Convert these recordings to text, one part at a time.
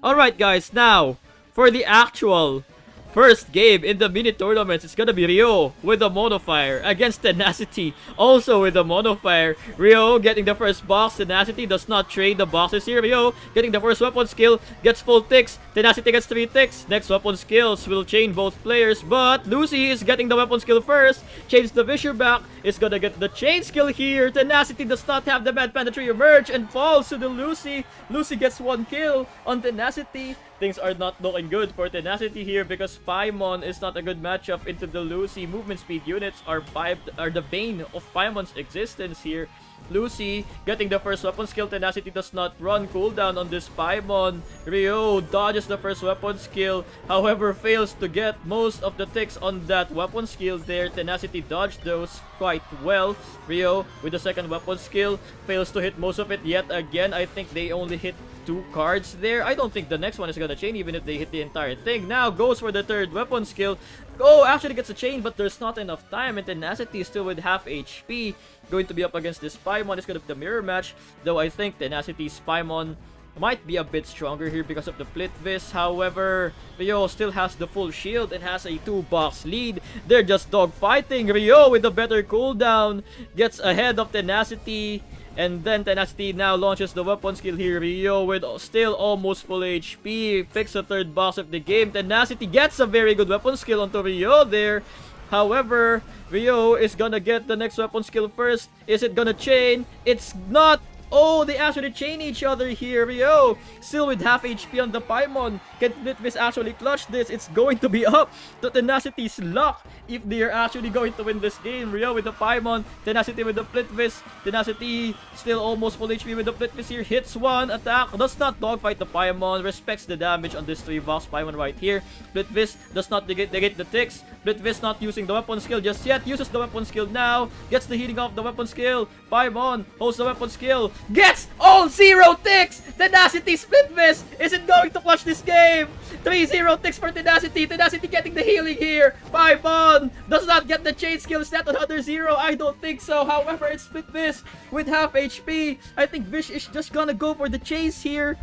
Alright guys, now for the actual first game in the mini tournaments, it's gonna be Rio with the Monofire against Tenacity, also with the Monofire. Rio getting the first box. Tenacity does not trade the boxes here. Rio getting the first weapon skill, gets full ticks. Tenacity gets 3 ticks. Next weapon skills will chain both players, but Lucy is getting the weapon skill first. Chains the Visher back, is gonna get the chain skill here. Tenacity does not have the Mad Panda Tree emerge and falls to the Lucy. Lucy gets 1 kill on Tenacity. Things are not looking good for Tenacity here because Paimon is not a good matchup into the Lucy. Movement speed units are the bane of Paimon's existence here. Lucy getting the first weapon skill. Tenacity does not run cooldown on this Paimon. Rio dodges the first weapon skill, however fails to get most of the ticks on that weapon skill there. Tenacity dodged those quite well. Rio with the second weapon skill fails to hit most of it yet again. I think they only hit 2 cards there. I don't think the next one is gonna chain even if they hit the entire thing. Now goes for the third weapon skill. Oh, actually gets a chain, but there's not enough time, and Tenacity is still with half HP. Going to be up against this Paimon. It's gonna be the mirror match, though I think Tenacity's Paimon might be a bit stronger here because of the Plitvis. However, Rio still has the full shield and has a 2-box lead. They're just dogfighting. Rio with a better cooldown gets ahead of Tenacity. And then Tenacity now launches the weapon skill here. Rio with still almost full HP. Picks the third box of the game. Tenacity gets a very good weapon skill onto Rio there. However, Rio is gonna get the next weapon skill first. Is it gonna chain? It's not. Oh, they actually chain each other here. Rio still with half HP on the Paimon. Can Plitvis actually clutch this? It's going to be up to Tenacity's luck if they are actually going to win this game. Rio with the Paimon, Tenacity with the Plitvis. Tenacity still almost full HP with the Plitvis here. Hits 1 attack. Does not dogfight the Paimon. Respects the damage on this 3-box Paimon right here. Plitvis does not negate the ticks. Plitvis not using the weapon skill just yet. Uses the weapon skill now. Gets the healing off the weapon skill. Paimon holds the weapon skill. Gets all 0 ticks! Tenacity Splitvis isn't going to clutch this game! 3-0 ticks for Tenacity. Tenacity getting the healing here. Paimon does not get the chain skill. Is that another 0? I don't think so. However, it's Splitvis with half HP. I think Vish is just gonna go for the chase here.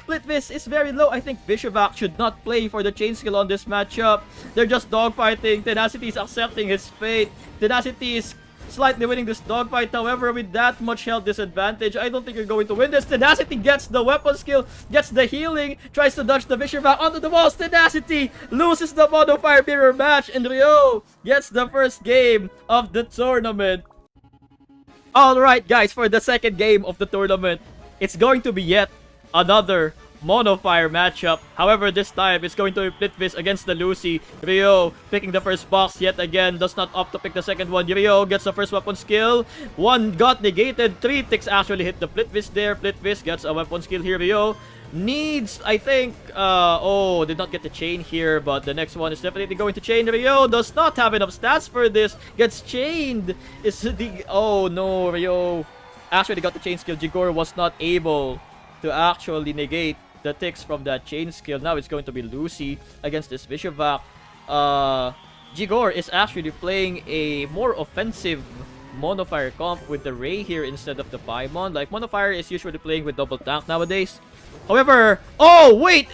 Splitvis is very low. I think Vishavak should not play for the chain skill on this matchup. They're just dogfighting. Tenacity is accepting his fate. Tenacity is slightly winning this dogfight. However, with that much health disadvantage, I don't think you're going to win this. Tenacity gets the weapon skill, gets the healing, tries to dodge the Vishavak onto the walls. Tenacity loses the Monofire mirror match, and Rio gets the first game of the tournament. Alright guys, for the second game of the tournament, it's going to be yet another Monofire matchup. However, this time it's going to be Plitvis against the Lucy. Rio picking the first box yet again. Does not opt to pick the second one. Rio gets the first weapon skill. 1 got negated. 3 ticks actually hit the Plitvis there. Plitvis gets a weapon skill here. Rio needs, I think, oh, did not get the chain here, but the next one is definitely going to chain. Rio does not have enough stats for this. Gets chained. Is the, oh no, Rio actually got the chain skill. Jigor was not able to actually negate the ticks from that chain skill. Now it's going to be Lucy against this Vishavak. Jigor is actually playing a more offensive Monofire comp with the Ray here instead of the Paimon. Like, Monofire is usually playing with double tank nowadays. However, oh wait,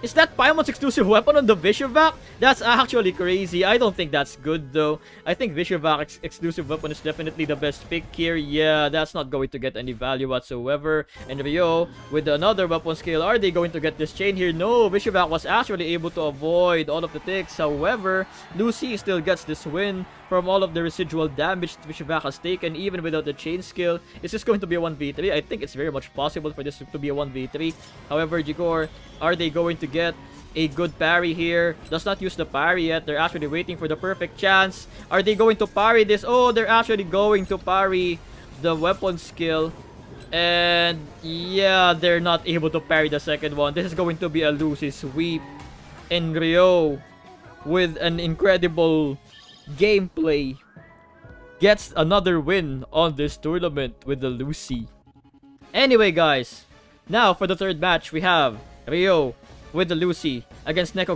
is that Paimon's exclusive weapon on the Vishavak? That's actually crazy. I don't think that's good though. I think Vishavak's exclusive weapon is definitely the best pick here. Yeah, that's not going to get any value whatsoever. And Rio with another weapon skill. Are they going to get this chain here? No, Vishavak was actually able to avoid all of the ticks. However, Lucy still gets this win from all of the residual damage Vishavak has taken even without the chain skill. Is this going to be a 1v3? I think it's very much possible for this to be a 1v3. However, Jigor, are they going to get a good parry here? Does not use the parry yet. They're actually waiting for the perfect chance. Are they going to parry this? Oh, they're actually going to parry the weapon skill. And yeah, they're not able to parry the second one. This is going to be a Lucy sweep. And Rio, with an incredible gameplay, gets another win on this tournament with the Lucy. Anyway guys, now for the third match we have Rio with the Lucy against Neko.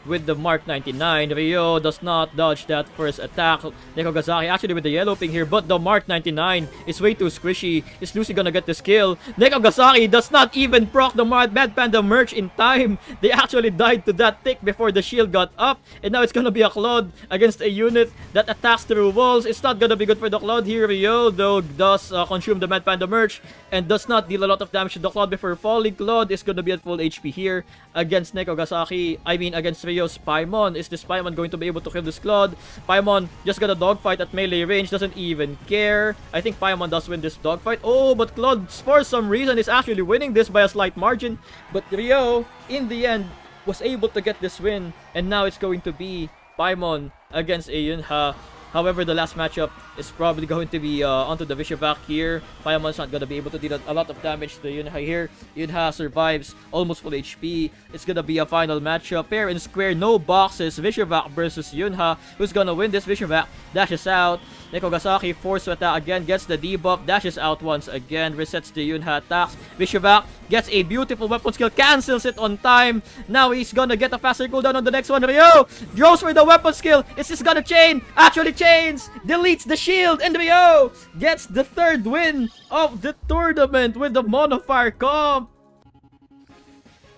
with the Mark 99. Ryo does not dodge that first attack. Neko Gazaki actually with the yellow ping here, but the Mark 99 is way too squishy. Is Lucy gonna get this kill? Neko Gazaki does not even proc the Mad Panda merch in time. They actually died to that tick before the shield got up, and now it's gonna be a Claude against a unit that attacks through walls. It's not gonna be good for the Claude here. Ryo though does consume the Mad Panda merch and does not deal a lot of damage to the Claude before falling. Claude is gonna be at full HP here against Neko Gazaki. I mean against Ryo's Paimon. Is this Paimon going to be able to kill this Claude? Paimon just got a dogfight at melee range, doesn't even care. I think Paimon does win this dogfight. Oh, but Claude for some reason is actually winning this by a slight margin. But Ryo in the end was able to get this win, and now it's going to be Paimon against a Yunha. However, the last matchup is probably going to be onto the Vishivac here. Paimon's not going to be able to deal a lot of damage to Yunha here. Yunha survives almost full HP. It's going to be a final matchup. Fair and square, no boxes. Vishivac versus Yunha. Who's going to win this? Vishivac dashes out. Neko Gazaki forced to attack again, gets the debuff, dashes out once again, resets the Yunha attacks. Vishivac gets a beautiful weapon skill, cancels it on time. Now he's gonna get a faster cooldown on the next one. Ryo goes for the weapon skill. Is this gonna chain? Actually chains, deletes the shield, and Ryo gets the third win of the tournament with the Monofire comp.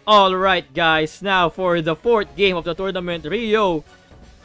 Alright guys, now for the fourth game of the tournament, Ryo,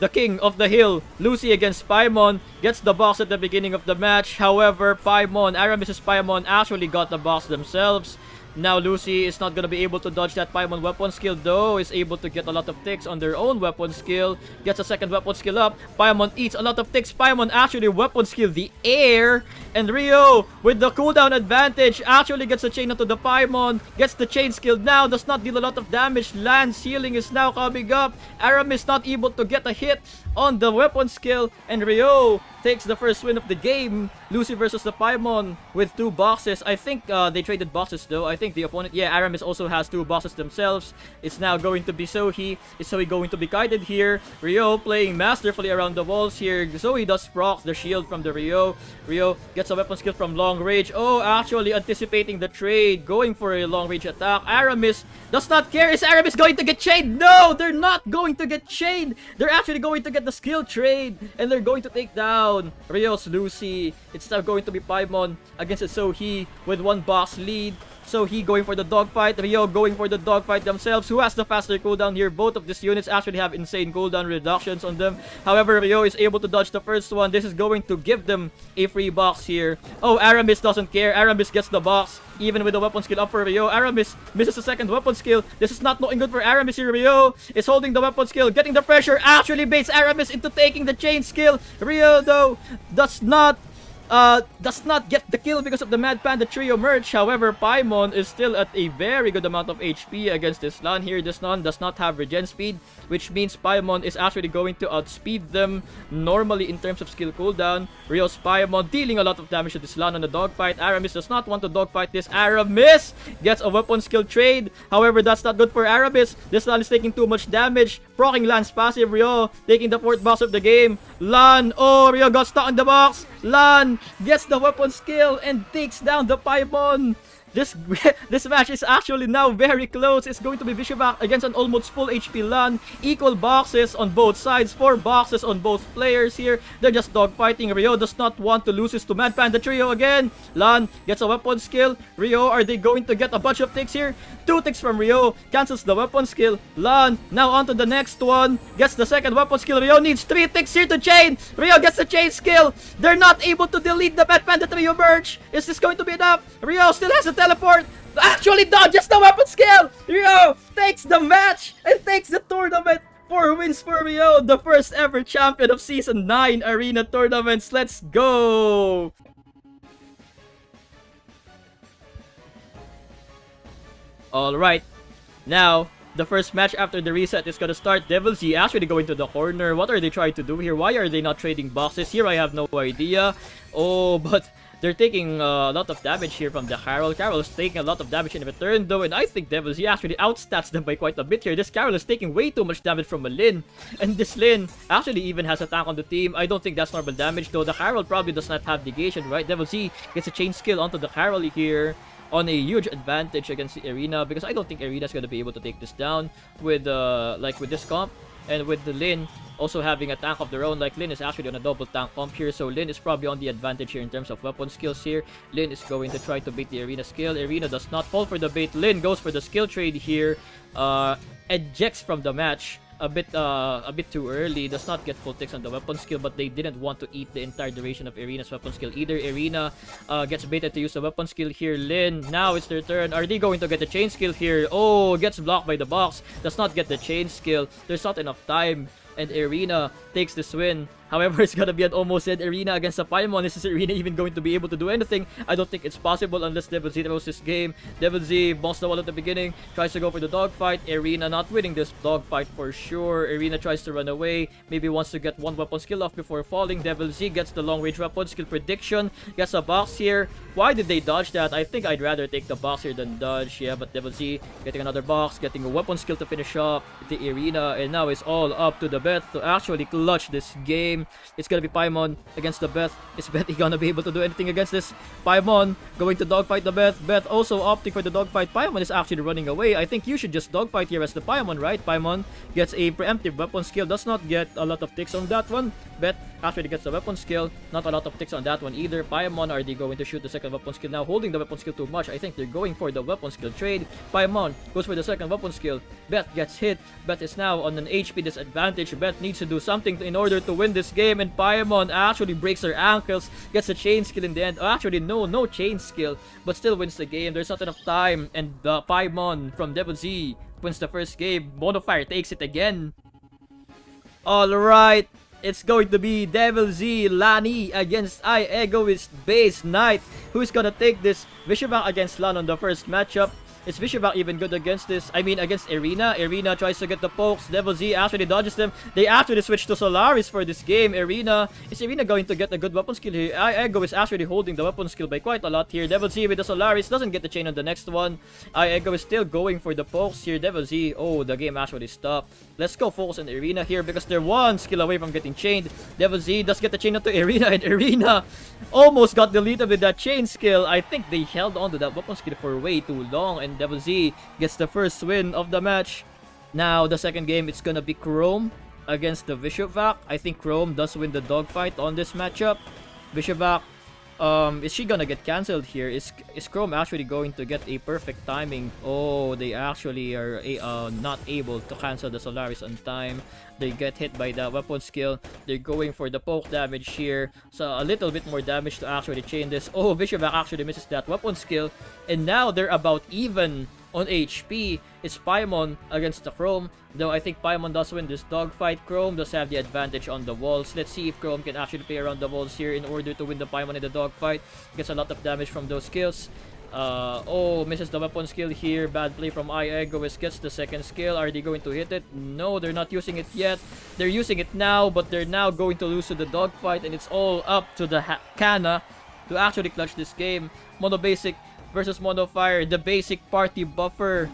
the king of the hill, Lucy against Paimon, gets the box at the beginning of the match. However, Paimon, Aramis' Paimon actually got the box themselves. Now Lucy is not gonna be able to dodge that Paimon weapon skill, though is able to get a lot of ticks on their own weapon skill. Gets a second weapon skill up. Paimon eats a lot of ticks. Paimon actually weapon skill the air. And Ryo, with the cooldown advantage, actually gets a chain onto the Paimon. Gets the chain skill now. Does not deal a lot of damage. Land's healing is now coming up. Aramis not able to get a hit on the weapon skill. And Ryo takes the first win of the game. Lucy versus the Paimon with 2 boxes. I think they traded boxes though. I think the opponent, yeah, Aramis also has 2 boxes themselves. It's now going to be Sohi. Is Sohi going to be guided here? Ryo playing masterfully around the walls here. Sohi does proc the shield from the Ryo. Ryo gets a weapon skill from long range. Oh, actually anticipating the trade. Going for a long range attack. Aramis does not care. Is Aramis going to get chained? No, they're not going to get chained. They're actually going to get the skill trade. And they're going to take down Ryo's Lucy. It's now going to be Paimon against a Sohi with 1 box lead. Sohi going for the dogfight. Ryo going for the dogfight themselves. Who has the faster cooldown here? Both of these units actually have insane cooldown reductions on them. However, Ryo is able to dodge the first one. This is going to give them a free box here. Oh, Aramis doesn't care. Aramis gets the box. Even with the weapon skill up for Ryo. Aramis misses the second weapon skill. This is not looking good for Aramis here. Ryo is holding the weapon skill. Getting the pressure. Actually baits Aramis into taking the chain skill. Ryo though does not get the kill because of the Mad Panda Trio merch. However, Paimon is still at a very good amount of HP against this Lan here. This Lan does not have regen speed, which means Paimon is actually going to outspeed them normally in terms of skill cooldown. Ryo's Paimon dealing a lot of damage to this Lan on the dogfight. Aramis does not want to dogfight this. Aramis gets a weapon skill trade. However, that's not good for Aramis. This Lan is taking too much damage. Proccing Lan's passive. Ryo taking the 4th box of the game. Lan, oh, Ryo got stuck in the box. Lan gets the weapon skill and takes down the Paimon. This match is actually now very close. It's going to be Vishivac against an almost full HP Lan. Equal boxes on both sides. 4 boxes on both players here. They're just dogfighting. Ryo does not want to lose this to Mad Panda Trio again. Lan gets a weapon skill. Ryo, are they going to get a bunch of ticks here? 2 ticks from Ryo. Cancels the weapon skill. Lan now on to the next one. Gets the second weapon skill. Ryo needs 3 ticks here to chain. Ryo gets the chain skill. They're not able to delete the Mad Panda Trio merch. Is this going to be enough? Ryo still has a teleport. Actually dodges the weapon skill. Ryo takes the match and takes the tournament. 4 wins for Ryo, the first ever champion of Season 9 Arena Tournaments. Let's go! Alright, now the first match after the reset is gonna start. Devil Z actually going to the corner. What are they trying to do here? Why are they not trading boxes? Here I have no idea. Oh, but they're taking a lot of damage here from the Carol. Carol is taking a lot of damage in return though, and I think Devil Z actually outstats them by quite a bit here. This Carol is taking way too much damage from a Lin, and this Lin actually even has a tank on the team. I don't think that's normal damage though. The Carol probably does not have negation, right? Devil Z gets a chain skill onto the Carol here. on a huge advantage against the Arena, because I don't think Arena is going to be able to take this down with with this comp. And with the Lin also having a tank of their own, like Lin is actually on a double tank comp here, so Lin is probably on the advantage here in terms of weapon skills here. Lin is going to try to bait the Arena skill. Arena does not fall for the bait. Lin goes for the skill trade here, ejects from the match a bit too early, does not get full ticks on the weapon skill, but they didn't want to eat the entire duration of Arena's weapon skill either. Arena gets baited to use the weapon skill here. Lin, now it's their turn. Are they going to get the chain skill here? Oh, gets blocked by the box, does not get the chain skill. There's not enough time, and Arena takes this win. However, it's gonna be an almost dead Arena against a Paimon. Is Arena even going to be able to do anything? I don't think it's possible unless Devil Z throws this game. Devil Z bonks the wall at the beginning, tries to go for the dogfight. Arena not winning this dogfight for sure. Arena tries to run away, maybe wants to get one weapon skill off before falling. Devil Z gets the long range weapon skill prediction, gets a box here. Why did they dodge that? I think I'd rather take the box here than dodge. Yeah, but Devil Z getting another box, getting a weapon skill to finish off the Arena, and now it's all up to the Beth to actually clutch this game. It's gonna be Paimon against the Beth. Is Beth gonna be able to do anything against this? Paimon going to dogfight the Beth. Beth also opting for the dogfight. Paimon is actually running away. I think you should just dogfight here as the Paimon, right? Paimon gets a preemptive weapon skill. Does not get a lot of ticks on that one. Beth actually gets the weapon skill. Not a lot of ticks on that one either. Paimon, are they going to shoot the second weapon skill now? Holding the weapon skill too much. I think they're going for the weapon skill trade. Paimon goes for the second weapon skill. Beth gets hit. Beth is now on an HP disadvantage. Beth needs to do something in order to win this game, and Paimon actually breaks her ankles, gets a chain skill in the end. Oh, actually, no chain skill, but still wins the game. There's not enough time, and Paimon from Devil Z wins the first game. Monofire takes it again. Alright, it's going to be Devil Z Lani against Egoist Bazed Knight. Who's gonna take this? Vishivac against Lan on the first matchup. Is Vishivac even good against this? I mean, against Arena. Arena tries to get the pokes. Devil Z actually dodges them. They actually switch to Solaris for this game. Is Arena going to get a good weapon skill here? Ego is actually holding the weapon skill by quite a lot here. Devil Z with the Solaris doesn't get the chain on the next one. Ego is still going for the pokes here. Devil Z, oh, the game actually stopped. Let's go focus on Arena here because they're one skill away from getting chained. Devil Z does get the chain onto Arena, and Arena almost got deleted with that chain skill. I think they held on to that weapon skill for way too long, and Devil Z gets the first win of the match. Now, the second game, it's gonna be Chrome against the Vishivac. I think Chrome does win the dogfight on this matchup. Vishivac, is she gonna get cancelled here? Is Chrome actually going to get a perfect timing? Oh, they actually are not able to cancel the Solaris on time. They get hit by the weapon skill. They're going for the poke damage here, so a little bit more damage to actually chain this. Oh, Vishivac actually misses that weapon skill, and now they're about even on HP. It's Paimon against the Chrome, though I think Paimon does win this dogfight. Chrome does have the advantage on the walls. Let's see if Chrome can actually play around the walls here in order to win the Paimon in the dogfight. Gets a lot of damage from those skills. Oh, misses the weapon skill here. Bad play from Egoist. Gets the second skill. Are they going to hit it? No, they're not using it yet. They're using it now, but they're now going to lose to the dogfight, and it's all up to the Kana to actually clutch this game. Mono Basic versus Mono Fire, the basic party buffer.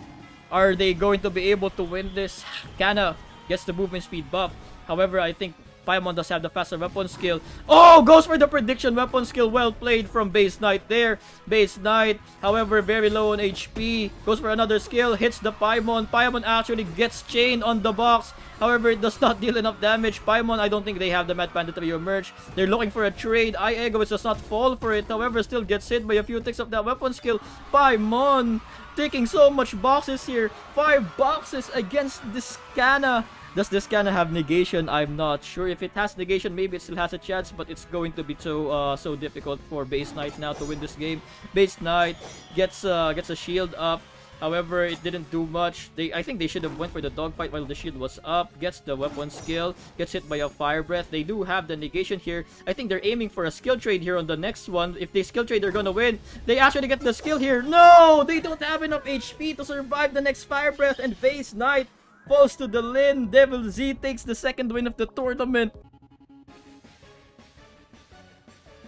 Are they going to be able to win this? Kana gets the movement speed buff. However, I think Paimon does have the faster weapon skill. Oh, goes for the prediction weapon skill. Well played from Bazed Knight there. Bazed Knight, however, very low on HP. Goes for another skill. Hits the Paimon. Paimon actually gets chained on the box. However, it does not deal enough damage. Paimon, I don't think they have the Mad Panda to emerge. They're looking for a trade. Egoist does not fall for it. However, still gets hit by a few ticks of that weapon skill. Paimon taking so much boxes here. 5 boxes against this Kana. Does this Kana have negation? I'm not sure. If it has negation, maybe it still has a chance, but it's going to be so difficult for Bazed Knight now to win this game. Bazed Knight gets a shield up. However, it didn't do much. I think they should have went for the dogfight while the shield was up. Gets the weapon skill. Gets hit by a fire breath. They do have the negation here. I think they're aiming for a skill trade here on the next one. If they skill trade, they're gonna win. They actually get the skill here. No! They don't have enough HP to survive the next fire breath, and Bazed Knight falls to the Lin. Devil Z takes the second win of the tournament.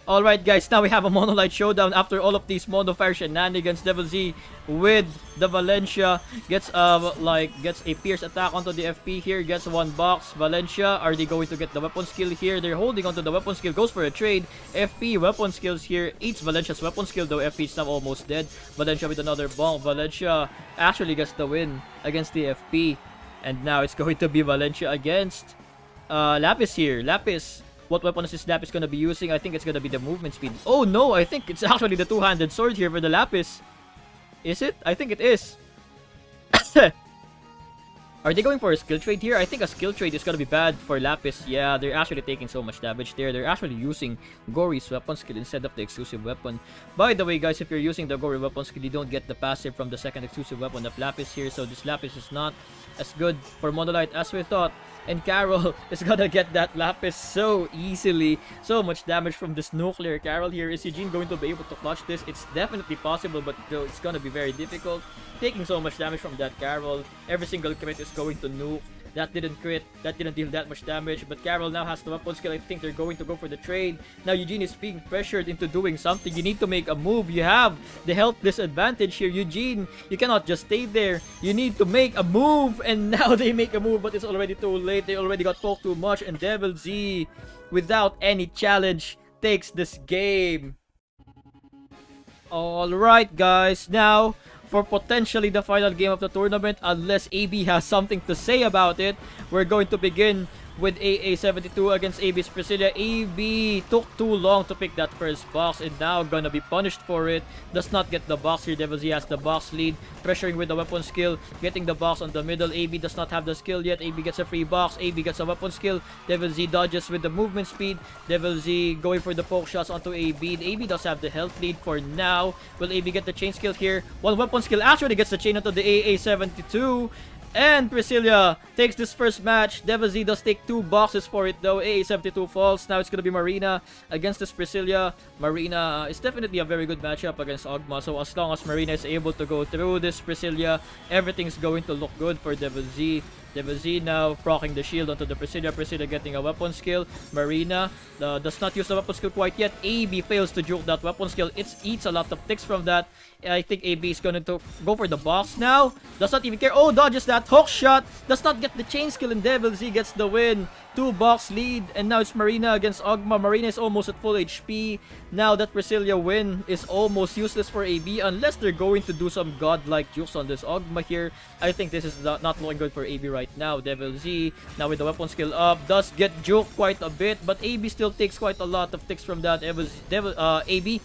Alright guys, now we have a Monolight showdown after all of these Monofire shenanigans. Devil Z with the Valencia gets a pierce attack onto the FP here, gets one box. Valencia, are they going to get the weapon skill here? They're holding onto the weapon skill, goes for a trade. FP weapon skills here, eats Valencia's weapon skill though. FP is now almost dead. Valencia with another bonk. Valencia actually gets the win against the FP. And now it's going to be Valencia against Lapis here. Lapis, what weapon is this Lapis gonna be using? I think it's gonna be the movement speed. Oh no, I think it's actually the two-handed sword here for the Lapis. Is it? I think it is. Are they going for a skill trade here? I think a skill trade is gonna be bad for Lapis. Yeah, they're actually taking so much damage there. They're actually using Gory's weapon skill instead of the exclusive weapon. By the way, guys, if you're using the Gory weapon skill, you don't get the passive from the second exclusive weapon of Lapis here. So this Lapis is not as good for Monolight as we thought. And Carol is gonna get that Lapis so easily. So much damage from this nuclear Carol here. Is Eugene going to be able to clutch this? It's definitely possible, but it's gonna be very difficult. Taking so much damage from that Carol. Every single crit is going to nuke. That didn't crit. That didn't deal that much damage. But Carol now has the weapon skill. I think they're going to go for the trade. Now Eugene is being pressured into doing something. You need to make a move. You have the health disadvantage here. Eugene, you cannot just stay there. You need to make a move. And now they make a move, but it's already too late. They already got poked too much. And Devil Z, without any challenge, takes this game. Alright guys, now for potentially the final game of the tournament, unless AB has something to say about it, we're going to begin with AA72 against AB's Priscilla. AB took too long to pick that first box and now gonna be punished for it. Does not get the box here. Devil Z has the box lead, pressuring with the weapon skill, getting the box on the middle. AB does not have the skill yet. AB gets a free box. AB gets a weapon skill. Devil Z dodges with the movement speed. Devil Z going for the poke shots onto AB. AB does have the health lead for now. Will AB get the chain skill here? One weapon skill actually gets the chain onto the AA72. And Priscilla takes this first match. Devil Z does take 2 boxes for it though. AA72 falls. Now it's gonna be Marina against this Priscilla. Marina is definitely a very good matchup against Ogma. So as long as Marina is able to go through this Priscilla, everything's going to look good for Devil Z. Devil Z now proccing the shield onto the Priscilla. Priscilla getting a weapon skill. Marina does not use the weapon skill quite yet. AB fails to juke that weapon skill. It eats a lot of ticks from that. I think AB is going to go for the box now. Does not even care. Oh, dodges that hook shot. Does not get the chain skill, and Devil Z gets the win. 2 box lead, and now it's Marina against Ogma. Marina is almost at full HP. Now that Priscilla win is almost useless for AB unless they're going to do some godlike jukes on this Ogma here. I think this is not looking good for AB right now. Devil Z now with the weapon skill up does get juked quite a bit, but AB still takes quite a lot of ticks from that. AB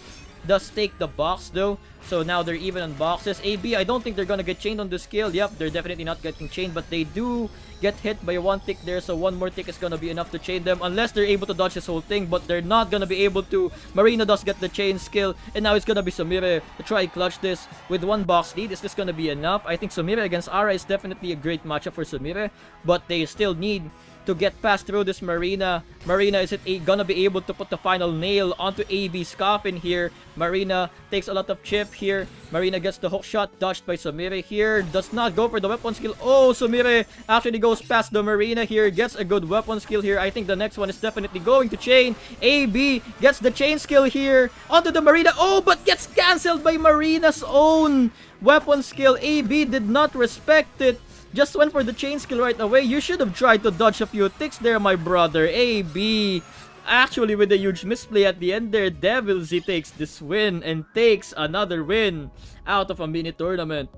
does take the box though, so now they're even on boxes. AB, I don't think they're gonna get chained on the skill. Yep, they're definitely not getting chained, but they do get hit by 1 tick there, so 1 more tick is gonna be enough to chain them unless they're able to dodge this whole thing, but they're not gonna be able to. Marina does get the chain skill, and now it's gonna be Sumire to try and clutch this with 1 box lead. Is this gonna be enough? I think Sumire against Ara is definitely a great matchup for Sumire, but they still need to get past through this Marina. Marina, is it gonna be able to put the final nail onto AB's coffin here? Marina takes a lot of chip here. Marina gets the hook shot, dodged by Sumire here. Does not go for the weapon skill. Oh, Sumire actually goes past the Marina here. Gets a good weapon skill here. I think the next one is definitely going to chain. AB gets the chain skill here onto the Marina. Oh, but gets cancelled by Marina's own weapon skill. AB did not respect it. Just went for the chain skill right away. You should have tried to dodge a few ticks there, my brother. AB actually with a huge misplay at the end there. Devil Z takes this win and takes another win out of a mini tournament.